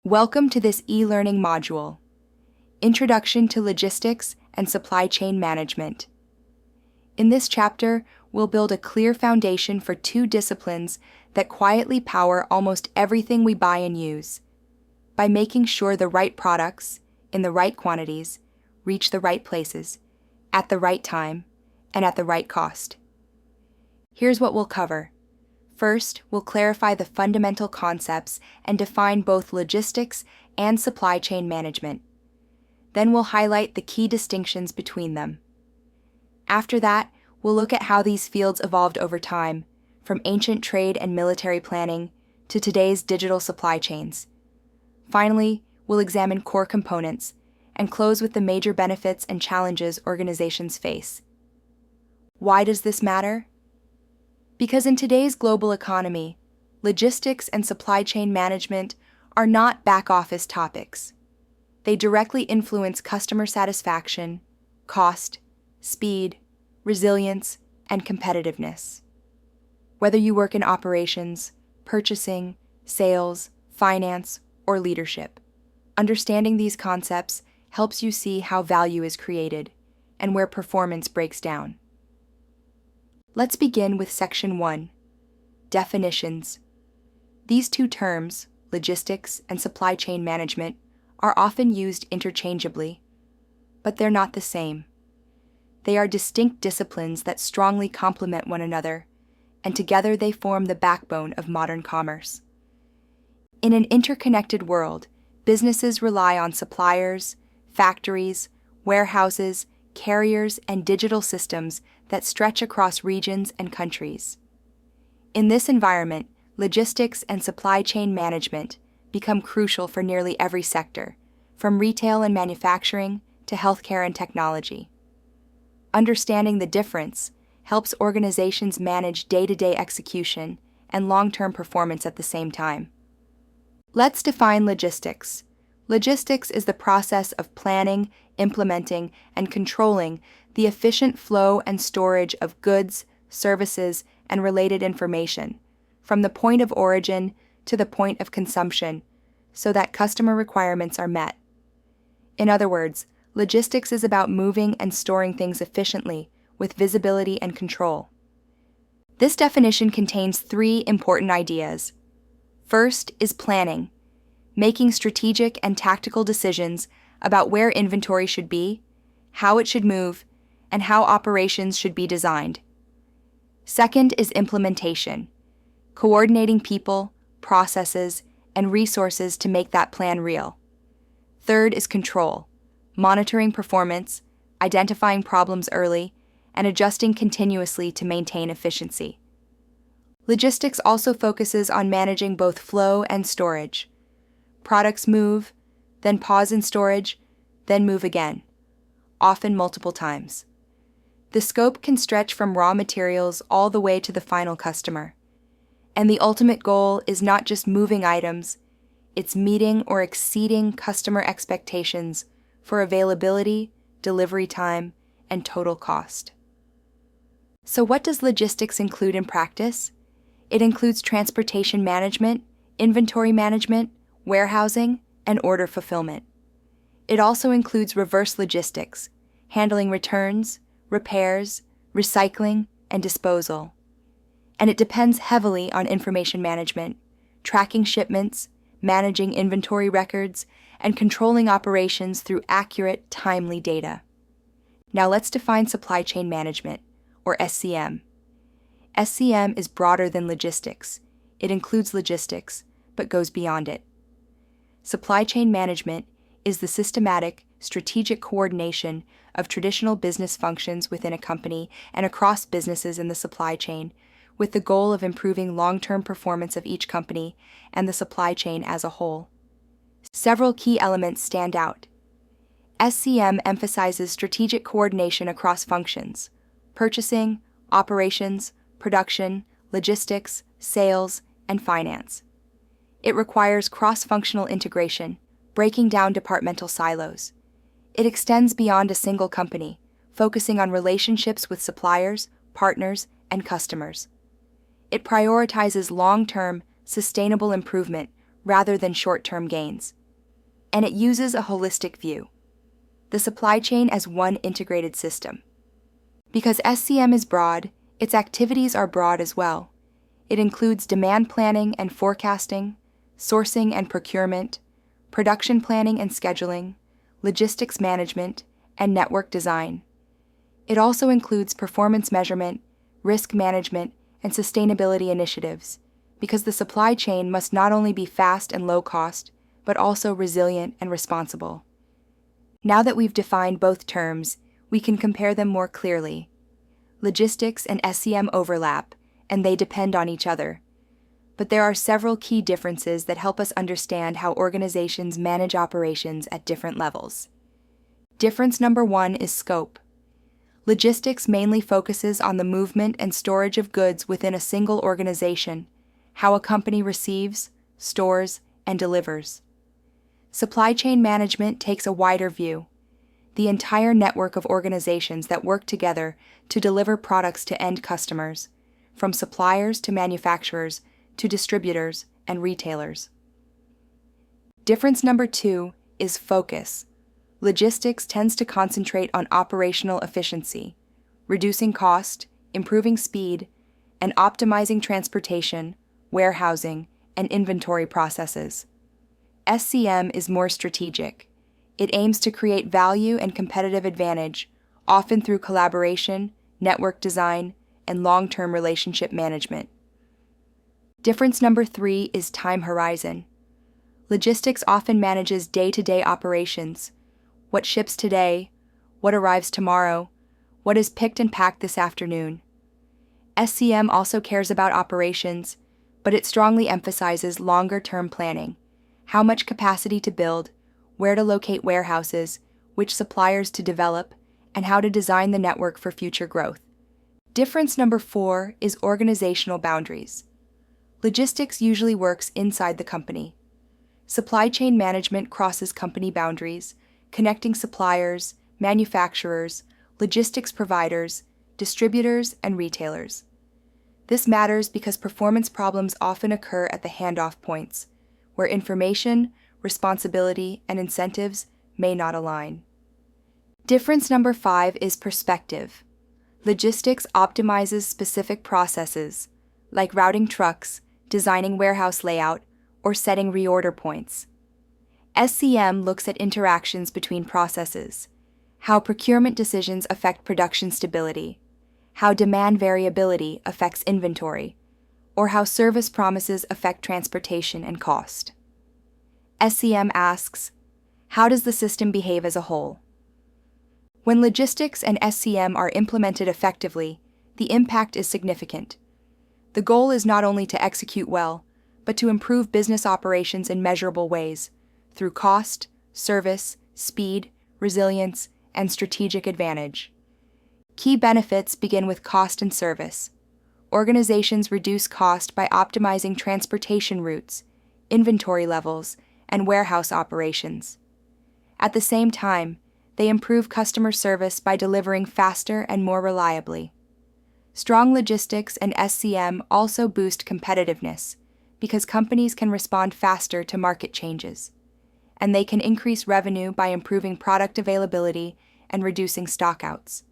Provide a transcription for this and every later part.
Welcome to this e-learning module, Introduction to Logistics and Supply Chain Management. In this chapter, we'll build a clear foundation for two disciplines that quietly power almost everything we buy and use, by making sure the right products, in the right quantities, reach the right places, at the right time, and at the right cost. Here's what we'll cover. First, we'll clarify the fundamental concepts and define both logistics and supply chain management. Then we'll highlight the key distinctions between them. After that, we'll look at how these fields evolved over time, from ancient trade and military planning to today's digital supply chains. Finally, we'll examine core components and close with the major benefits and challenges organizations face. Why does this matter? Because in today's global economy, logistics and supply chain management are not back-office topics. They directly influence customer satisfaction, cost, speed, resilience, and competitiveness. Whether you work in operations, purchasing, sales, finance, or leadership, understanding these concepts helps you see how value is created and where performance breaks down. Let's begin with Section 1, Definitions. These two terms, logistics and supply chain management, are often used interchangeably, but they're not the same. They are distinct disciplines that strongly complement one another, and together they form the backbone of modern commerce. In an interconnected world, businesses rely on suppliers, factories, warehouses, carriers, and digital systems that stretch across regions and countries. In this environment, logistics and supply chain management become crucial for nearly every sector, from retail and manufacturing to healthcare and technology. Understanding the difference helps organizations manage day-to-day execution and long-term performance at the same time. Let's define logistics. Logistics is the process of planning, implementing, and controlling the efficient flow and storage of goods, services, and related information from the point of origin to the point of consumption so that customer requirements are met. In other words, logistics is about moving and storing things efficiently with visibility and control. This definition contains three important ideas. First is planning, making strategic and tactical decisions about where inventory should be, how it should move, and how operations should be designed. Second is implementation, coordinating people, processes, and resources to make that plan real. Third is control, monitoring performance, identifying problems early, and adjusting continuously to maintain efficiency. Logistics also focuses on managing both flow and storage. Products move, then pause in storage, then move again, often multiple times. The scope can stretch from raw materials all the way to the final customer. And the ultimate goal is not just moving items, it's meeting or exceeding customer expectations for availability, delivery time, and total cost. So what does logistics include in practice? It includes transportation management, inventory management, warehousing, and order fulfillment. It also includes reverse logistics, handling returns, repairs, recycling, and disposal. And it depends heavily on information management, tracking shipments, managing inventory records, and controlling operations through accurate, timely data. Now let's define supply chain management, or SCM. SCM is broader than logistics. It includes logistics, but goes beyond it. Supply chain management is the systematic, strategic coordination of traditional business functions within a company and across businesses in the supply chain, with the goal of improving long-term performance of each company and the supply chain as a whole. Several key elements stand out. SCM emphasizes strategic coordination across functions: purchasing, operations, production, logistics, sales, and finance. It requires cross-functional integration, breaking down departmental silos. It extends beyond a single company, focusing on relationships with suppliers, partners, and customers. It prioritizes long-term, sustainable improvement rather than short-term gains, and it uses a holistic view, the supply chain as one integrated system. Because SCM is broad, its activities are broad as well. It includes demand planning and forecasting, sourcing and procurement, production planning and scheduling, logistics management, and network design. It also includes performance measurement, risk management, and sustainability initiatives, because the supply chain must not only be fast and low cost, but also resilient and responsible. Now that we've defined both terms, we can compare them more clearly. Logistics and SCM overlap, and they depend on each other. But there are several key differences that help us understand how organizations manage operations at different levels. Difference number 1 is scope. Logistics mainly focuses on the movement and storage of goods within a single organization, how a company receives, stores, and delivers. Supply chain management takes a wider view, the entire network of organizations that work together to deliver products to end customers, from suppliers to manufacturers to distributors and retailers. Difference number 2 is focus. Logistics tends to concentrate on operational efficiency, reducing cost, improving speed, and optimizing transportation, warehousing, and inventory processes. SCM is more strategic. It aims to create value and competitive advantage, often through collaboration, network design, and long-term relationship management. Difference number 3 is time horizon. Logistics often manages day-to-day operations. What ships today, what arrives tomorrow, what is picked and packed this afternoon. SCM also cares about operations, but it strongly emphasizes longer-term planning, how much capacity to build, where to locate warehouses, which suppliers to develop, and how to design the network for future growth. Difference number 4 is organizational boundaries. Logistics usually works inside the company. Supply chain management crosses company boundaries, connecting suppliers, manufacturers, logistics providers, distributors, and retailers. This matters because performance problems often occur at the handoff points, where information, responsibility, and incentives may not align. Difference number 5 is perspective. Logistics optimizes specific processes, like routing trucks, designing warehouse layout, or setting reorder points. SCM looks at interactions between processes, how procurement decisions affect production stability, how demand variability affects inventory, or how service promises affect transportation and cost. SCM asks, how does the system behave as a whole? When logistics and SCM are implemented effectively, the impact is significant. The goal is not only to execute well, but to improve business operations in measurable ways, through cost, service, speed, resilience, and strategic advantage. Key benefits begin with cost and service. Organizations reduce cost by optimizing transportation routes, inventory levels, and warehouse operations. At the same time, they improve customer service by delivering faster and more reliably. Strong logistics and SCM also boost competitiveness because companies can respond faster to market changes, and they can increase revenue by improving product availability and reducing stockouts.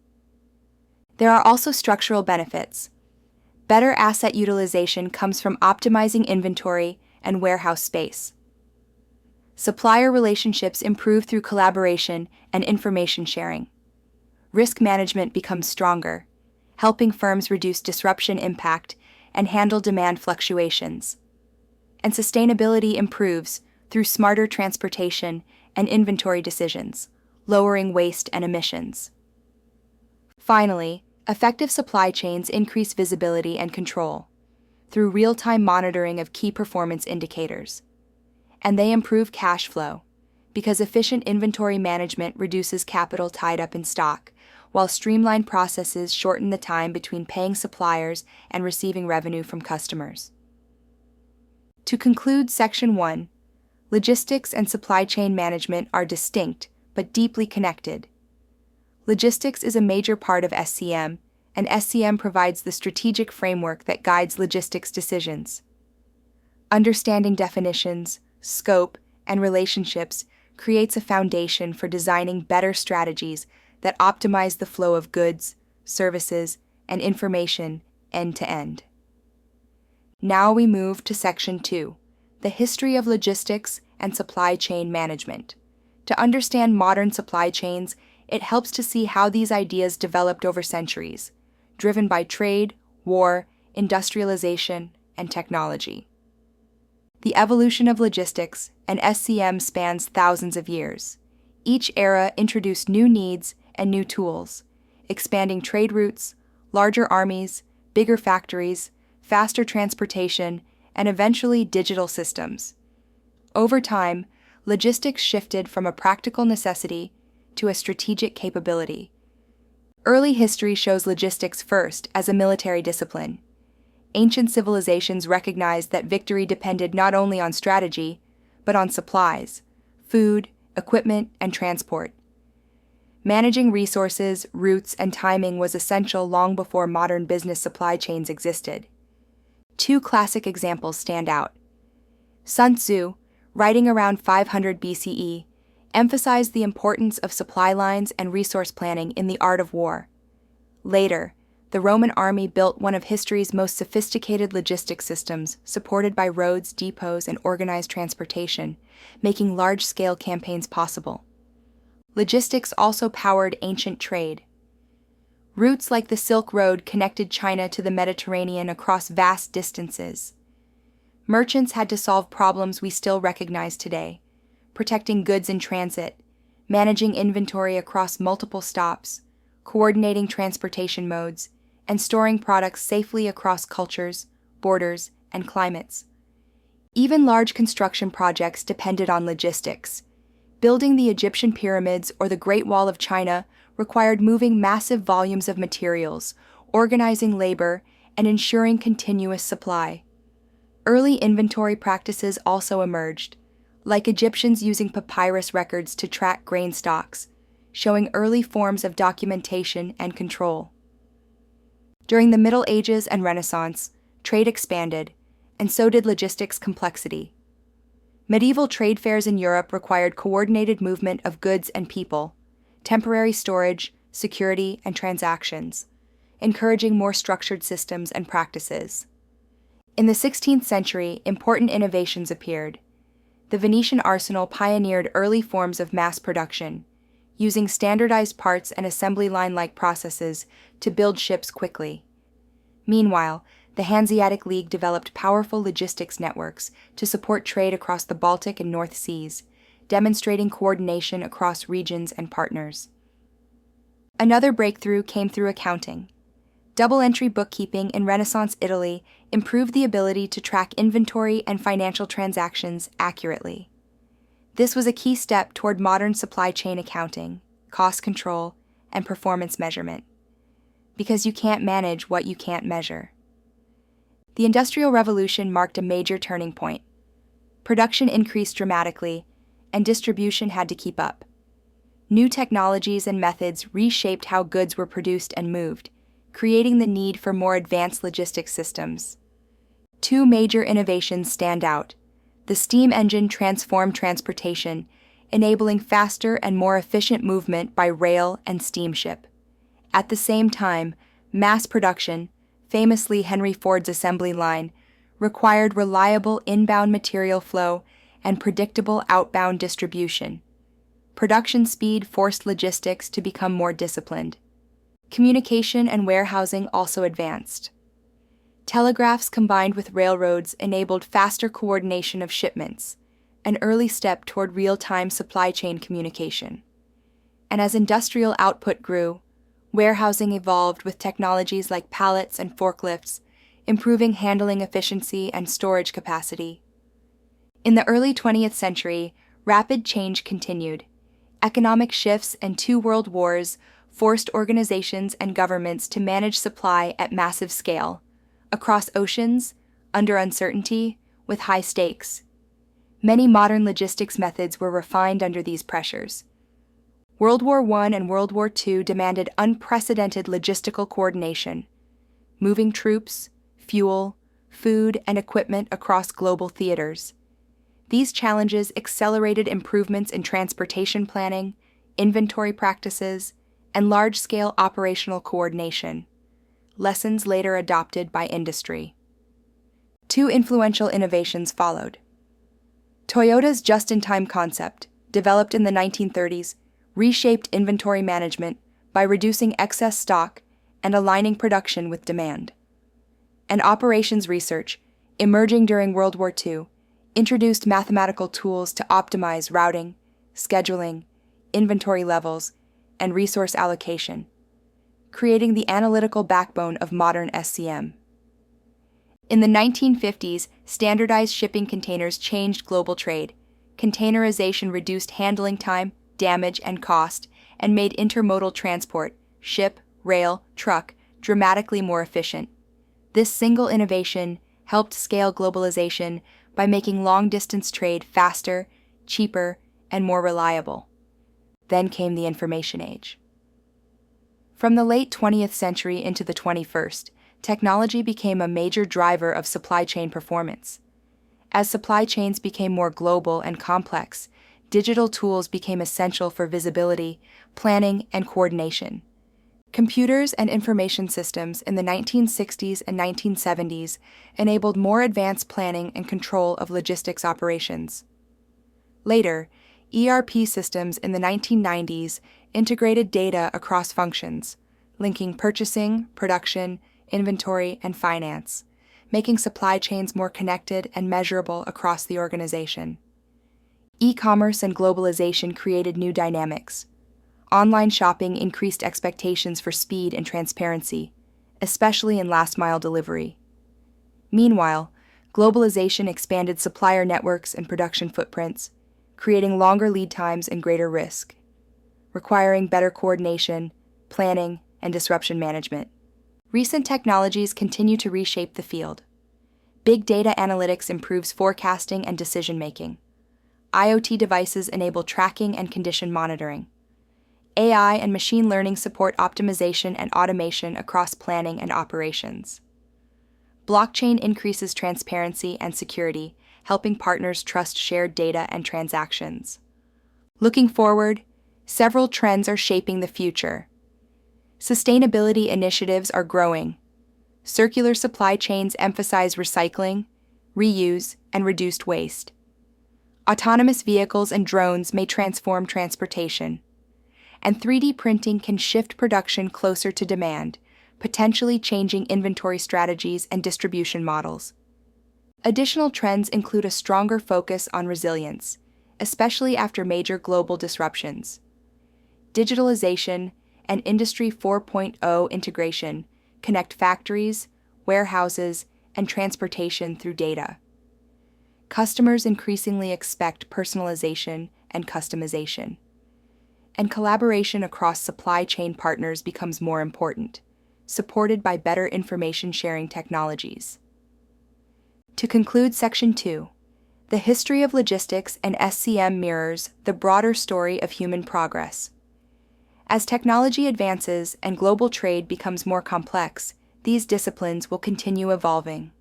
There are also structural benefits. Better asset utilization comes from optimizing inventory and warehouse space. Supplier relationships improve through collaboration and information sharing. Risk management becomes stronger, helping firms reduce disruption impact and handle demand fluctuations. And sustainability improves through smarter transportation and inventory decisions, lowering waste and emissions. Finally, effective supply chains increase visibility and control through real-time monitoring of key performance indicators. And they improve cash flow because efficient inventory management reduces capital tied up in stock, while streamlined processes shorten the time between paying suppliers and receiving revenue from customers. To conclude Section 1, logistics and supply chain management are distinct but deeply connected. Logistics is a major part of SCM, and SCM provides the strategic framework that guides logistics decisions. Understanding definitions, scope, and relationships creates a foundation for designing better strategies that optimize the flow of goods, services, and information end to end. Now we move to Section 2, the history of logistics and supply chain management. To understand modern supply chains, it helps to see how these ideas developed over centuries, driven by trade, war, industrialization, and technology. The evolution of logistics and SCM spans thousands of years. Each era introduced new needs and new tools, expanding trade routes, larger armies, bigger factories, faster transportation, and eventually digital systems. Over time, logistics shifted from a practical necessity to a strategic capability. Early history shows logistics first as a military discipline. Ancient civilizations recognized that victory depended not only on strategy, but on supplies, food, equipment, and transport. Managing resources, routes, and timing was essential long before modern business supply chains existed. Two classic examples stand out. Sun Tzu, writing around 500 BCE, emphasized the importance of supply lines and resource planning in the art of war. Later, the Roman army built one of history's most sophisticated logistics systems, supported by roads, depots, and organized transportation, making large-scale campaigns possible. Logistics also powered ancient trade. Routes like the Silk Road connected China to the Mediterranean across vast distances. Merchants had to solve problems we still recognize today, protecting goods in transit, managing inventory across multiple stops, coordinating transportation modes, and storing products safely across cultures, borders, and climates. Even large construction projects depended on logistics. Building the Egyptian pyramids or the Great Wall of China required moving massive volumes of materials, organizing labor, and ensuring continuous supply. Early inventory practices also emerged, like Egyptians using papyrus records to track grain stocks, showing early forms of documentation and control. During the Middle Ages and Renaissance, trade expanded, and so did logistics complexity. Medieval trade fairs in Europe required coordinated movement of goods and people, temporary storage, security, and transactions, encouraging more structured systems and practices. In the 16th century, important innovations appeared. The Venetian arsenal pioneered early forms of mass production, using standardized parts and assembly line-like processes to build ships quickly. Meanwhile, the Hanseatic League developed powerful logistics networks to support trade across the Baltic and North Seas, demonstrating coordination across regions and partners. Another breakthrough came through accounting. Double-entry bookkeeping in Renaissance Italy improved the ability to track inventory and financial transactions accurately. This was a key step toward modern supply chain accounting, cost control, and performance measurement. Because you can't manage what you can't measure. The Industrial Revolution marked a major turning point. Production increased dramatically, and distribution had to keep up. New technologies and methods reshaped how goods were produced and moved, creating the need for more advanced logistics systems. Two major innovations stand out. The steam engine transformed transportation, enabling faster and more efficient movement by rail and steamship. At the same time, mass production, famously Henry Ford's assembly line, required reliable inbound material flow and predictable outbound distribution. Production speed forced logistics to become more disciplined. Communication and warehousing also advanced. Telegraphs combined with railroads enabled faster coordination of shipments, an early step toward real-time supply chain communication. And as industrial output grew, warehousing evolved with technologies like pallets and forklifts, improving handling efficiency and storage capacity. In the early 20th century, rapid change continued. Economic shifts and two world wars forced organizations and governments to manage supply at massive scale, across oceans, under uncertainty, with high stakes. Many modern logistics methods were refined under these pressures. World War I and World War II demanded unprecedented logistical coordination, moving troops, fuel, food, and equipment across global theaters. These challenges accelerated improvements in transportation planning, inventory practices, and large-scale operational coordination, lessons later adopted by industry. Two influential innovations followed. Toyota's just-in-time concept, developed in the 1930s, reshaped inventory management by reducing excess stock and aligning production with demand. And operations research, emerging during World War II, introduced mathematical tools to optimize routing, scheduling, inventory levels, and resource allocation, creating the analytical backbone of modern SCM. In the 1950s, standardized shipping containers changed global trade. Containerization reduced handling time, damage, and cost, and made intermodal transport, ship, rail, truck, dramatically more efficient. This single innovation helped scale globalization by making long-distance trade faster, cheaper, and more reliable. Then came the information age. From the late 20th century into the 21st, technology became a major driver of supply chain performance. As supply chains became more global and complex, digital tools became essential for visibility, planning, and coordination. Computers and information systems in the 1960s and 1970s enabled more advanced planning and control of logistics operations. Later, ERP systems in the 1990s integrated data across functions, linking purchasing, production, inventory, and finance, making supply chains more connected and measurable across the organization. E-commerce and globalization created new dynamics. Online shopping increased expectations for speed and transparency, especially in last-mile delivery. Meanwhile, globalization expanded supplier networks and production footprints, creating longer lead times and greater risk, requiring better coordination, planning, and disruption management. Recent technologies continue to reshape the field. Big data analytics improves forecasting and decision-making. IoT devices enable tracking and condition monitoring. AI and machine learning support optimization and automation across planning and operations. Blockchain increases transparency and security, helping partners trust shared data and transactions. Looking forward, several trends are shaping the future. Sustainability initiatives are growing. Circular supply chains emphasize recycling, reuse, and reduced waste. Autonomous vehicles and drones may transform transportation. And 3D printing can shift production closer to demand, potentially changing inventory strategies and distribution models. Additional trends include a stronger focus on resilience, especially after major global disruptions. Digitalization and Industry 4.0 integration connect factories, warehouses, and transportation through data. Customers increasingly expect personalization and customization. And collaboration across supply chain partners becomes more important, supported by better information sharing technologies. To conclude Section 2, the history of logistics and SCM mirrors the broader story of human progress. As technology advances and global trade becomes more complex, these disciplines will continue evolving.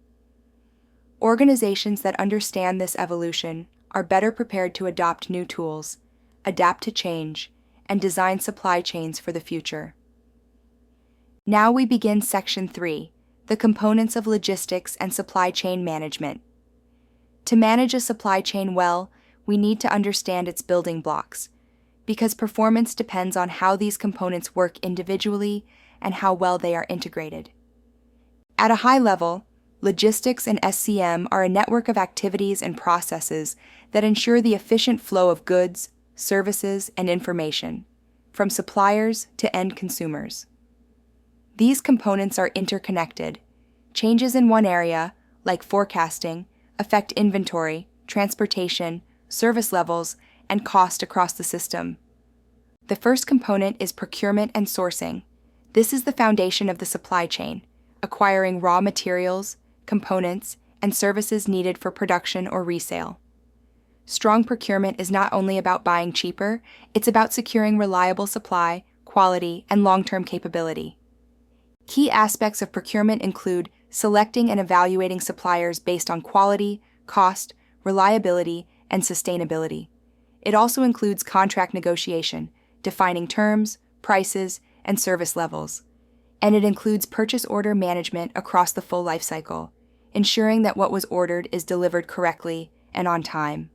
Organizations that understand this evolution are better prepared to adopt new tools, adapt to change, and design supply chains for the future. Now we begin Section 3, the components of logistics and supply chain management. To manage a supply chain well, we need to understand its building blocks, because performance depends on how these components work individually and how well they are integrated. At a high level, logistics and SCM are a network of activities and processes that ensure the efficient flow of goods, services, and information, from suppliers to end consumers. These components are interconnected. Changes in one area, like forecasting, affect inventory, transportation, service levels, and cost across the system. The first component is procurement and sourcing. This is the foundation of the supply chain, acquiring raw materials, components, and services needed for production or resale. Strong procurement is not only about buying cheaper, it's about securing reliable supply, quality, and long-term capability. Key aspects of procurement include selecting and evaluating suppliers based on quality, cost, reliability, and sustainability. It also includes contract negotiation, defining terms, prices, and service levels. And it includes purchase order management across the full lifecycle, ensuring that what was ordered is delivered correctly and on time.